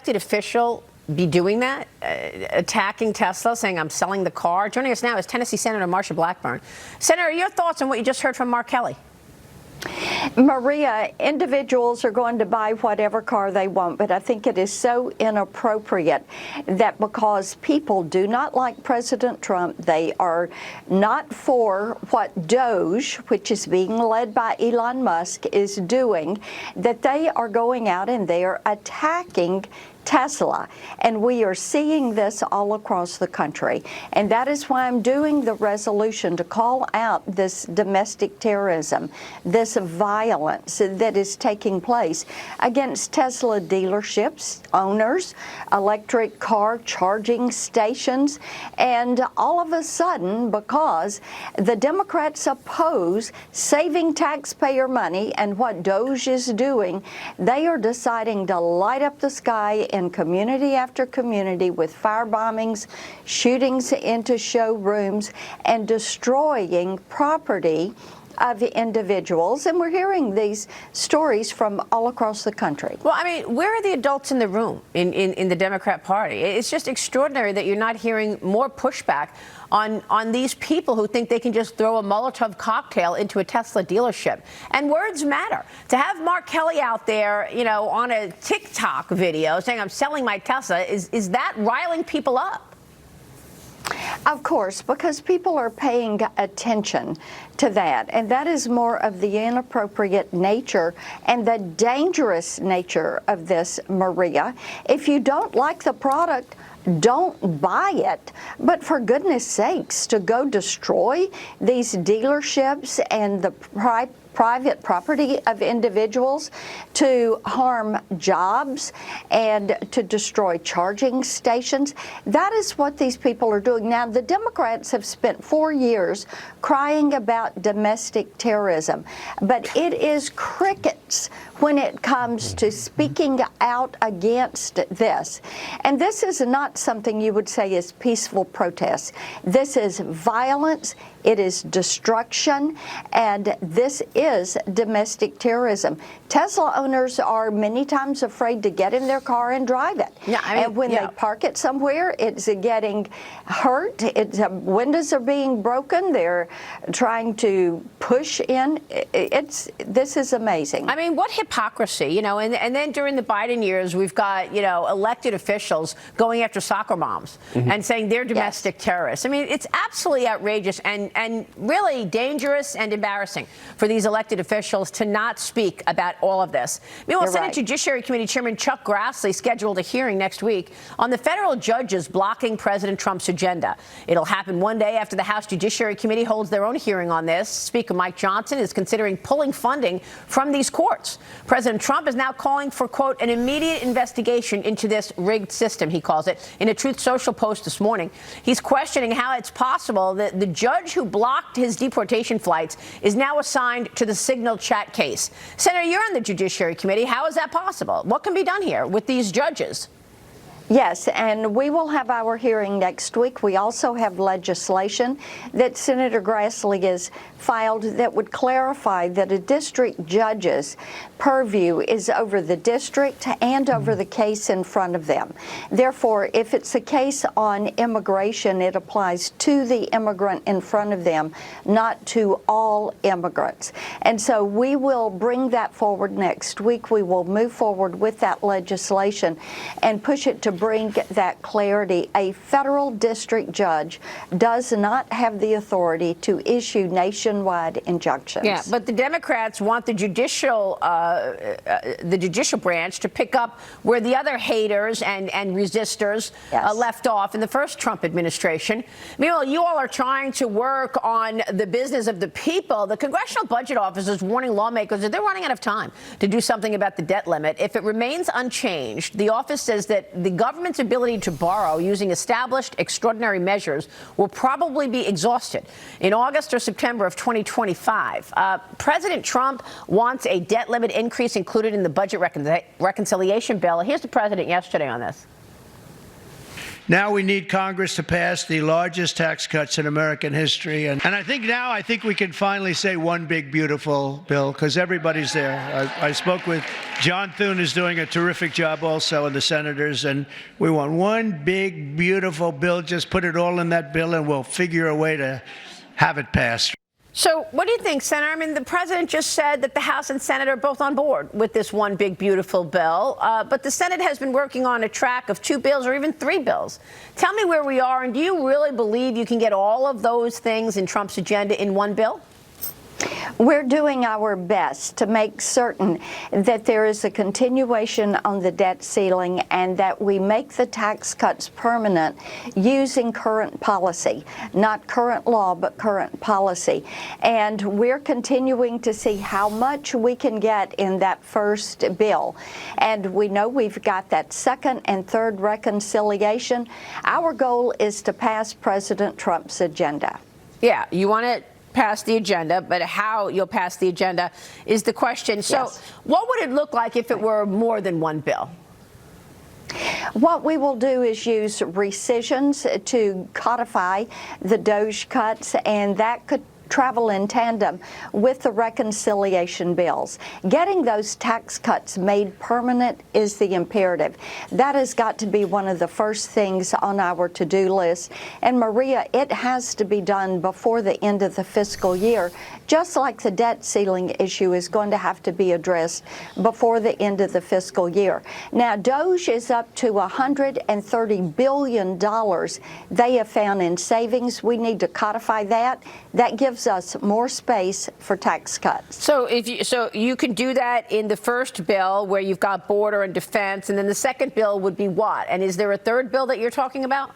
elected official be doing that, attacking Tesla, saying, I'm selling the car? Joining us now is Tennessee Senator Marsha Blackburn. Senator, your thoughts on what you just heard from Mark Kelly? Maria, individuals are going to buy whatever car they want, but I think it is so inappropriate that because people do not like President Trump, they are not for what Doge, which is being led by Elon Musk, is doing, that they are going out and they are attacking Tesla. And we are seeing this all across the country. And that is why I'm doing the resolution to call out this domestic terrorism, this violence that is taking place against Tesla dealerships, owners, electric car charging stations. And all of a sudden, because the Democrats oppose saving taxpayer money and what Doge is doing, they are deciding to light up the sky in community after community with fire bombings, shootings into showrooms, and destroying property of individuals. And we're hearing these stories from all across the country. Well, I mean, where are the adults in the room in the Democrat Party? It's just extraordinary that you're not hearing more pushback on these people who think they can just throw a Molotov cocktail into a Tesla dealership. And words matter. To have Mark Kelly out there, you know, on a TikTok video saying, I'm selling my Tesla, is that riling people up? Of course, because people are paying attention to that, and that is more of the inappropriate nature and the dangerous nature of this, Maria. If you don't like the product, don't buy it. But for goodness sakes, to go destroy these dealerships and the private property of individuals, to harm jobs and to destroy charging stations, that is what these people are doing. Now, the Democrats have spent 4 years crying about domestic terrorism, but it is crickets when it comes to speaking out against this. And this is not something you would say is peaceful protest. This is violence, it is destruction, and this is domestic terrorism. Tesla owners are many times afraid to get in their car and drive it. Yeah, I mean, and when they park it somewhere, it's getting hurt, windows are being broken, they're trying to push in. This is amazing. I mean, what hypocrisy, you know, and then during the Biden years, we've got, you know, elected officials going after soccer moms and saying they're domestic terrorists. I mean, it's absolutely outrageous and really dangerous and embarrassing for these elected officials to not speak about all of this. Meanwhile, Senate Judiciary Committee Chairman Chuck Grassley scheduled a hearing next week on the federal judges blocking President Trump's agenda. It'll happen one day after the House Judiciary Committee holds their own hearing on this. Speaker Mike Johnson is considering pulling funding from these courts. President Trump is now calling for, quote, an immediate investigation into this rigged system, he calls it, in a Truth Social post this morning. He's questioning how it's possible that the judge who blocked his deportation flights is now assigned to the Signal chat case. Senator, you're on the Judiciary Committee. How is that possible? What can be done here with these judges? Yes, and we will have our hearing next week. We also have legislation that Senator Grassley has filed that would clarify that a district judge's purview is over the district and over the case in front of them. Therefore, if it's a case on immigration, it applies to the immigrant in front of them, not to all immigrants. And so we will bring that forward next week. We will move forward with that legislation and push it to bring that clarity. A federal district judge does not have the authority to issue nationwide injunctions. Yeah, but the Democrats want the judicial branch to pick up where the other haters and resistors left off in the first Trump administration. Meanwhile, you all are trying to work on the business of the people. The Congressional Budget Office is warning lawmakers that they're running out of time to do something about the debt limit. If it remains unchanged, the office says that the government's ability to borrow using established extraordinary measures will probably be exhausted in August or September of 2025. President Trump wants a debt limit increase included in the budget reconciliation bill. Here's the president yesterday on this. Now we need Congress to pass the largest tax cuts in American history. And I think we can finally say one big, beautiful bill, because everybody's there. I spoke with John Thune, is doing a terrific job also, and the senators, and we want one big, beautiful bill. Just put it all in that bill, and we'll figure a way to have it passed. So what do you think, Senator? I mean, the president just said that the House and Senate are both on board with this one big, beautiful bill. But the Senate has been working on a track of 2 bills or even 3 bills. Tell me where we are, and do you really believe you can get all of those things in Trump's agenda in one bill? We're doing our best to make certain that there is a continuation on the debt ceiling and that we make the tax cuts permanent using current policy, not current law, but current policy. And we're continuing to see how much we can get in that first bill. And we know we've got that second and third reconciliation. Our goal is to pass President Trump's agenda. Yeah, you want to pass the agenda, but how you'll pass the agenda is the question. So Yes. What would it look like if it were more than one bill? What we will do is use rescissions to codify the DOGE cuts, and that could travel in tandem with the reconciliation bills. Getting those tax cuts made permanent is the imperative. That has got to be one of the first things on our to-do list. And Maria, it has to be done before the end of the fiscal year, just like the debt ceiling issue is going to have to be addressed before the end of the fiscal year. Now, DOGE is up to $130 billion they have found in savings. We need to codify that. That gives us more space for tax cuts. So you can do that in the first bill where you've got border and defense, and then the second bill would be what? And is there a third bill that you're talking about?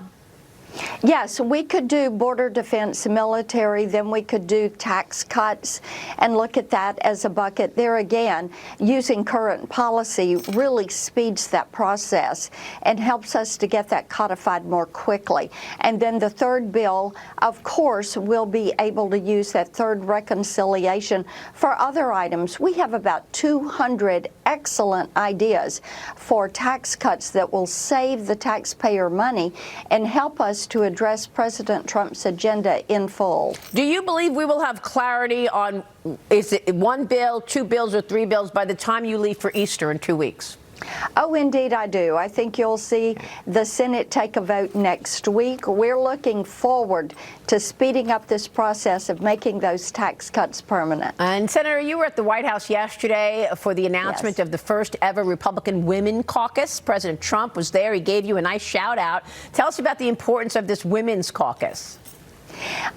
Yes, we could do border defense, military, then we could do tax cuts and look at that as a bucket. There again, using current policy really speeds that process and helps us to get that codified more quickly. And then the third bill, of course, we'll be able to use that third reconciliation for other items. We have about 200 excellent ideas for tax cuts that will save the taxpayer money and help us to address President Trump's agenda in full. Do you believe we will have clarity on, is it 1 bill, 2 bills, or 3 bills by the time you leave for Easter in 2 weeks? Oh, indeed I do. I think you'll see the Senate take a vote next week. We're looking forward to speeding up this process of making those tax cuts permanent. And Senator, you were at the White House yesterday for the announcement of the first ever Republican Women Caucus. President Trump was there. He gave you a nice shout out. Tell us about the importance of this Women's Caucus.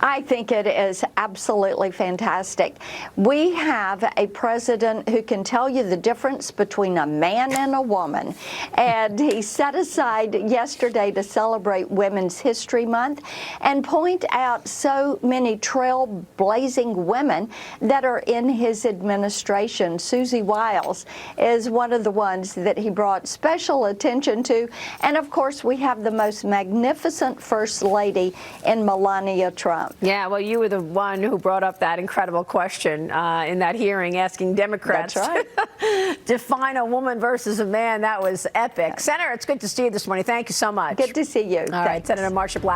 I think it is absolutely fantastic. We have a president who can tell you the difference between a man and a woman. And he set aside yesterday to celebrate Women's History Month and point out so many trailblazing women that are in his administration. Susie Wiles is one of the ones that he brought special attention to. And of course, we have the most magnificent First Lady in Melania Trump. Yeah, well, you were the one who brought up that incredible question in that hearing, asking Democrats That's right. define a woman versus a man. That was epic. Senator, it's good to see you this morning. Thank you so much. Good to see you. All right, Senator Marsha Blackburn.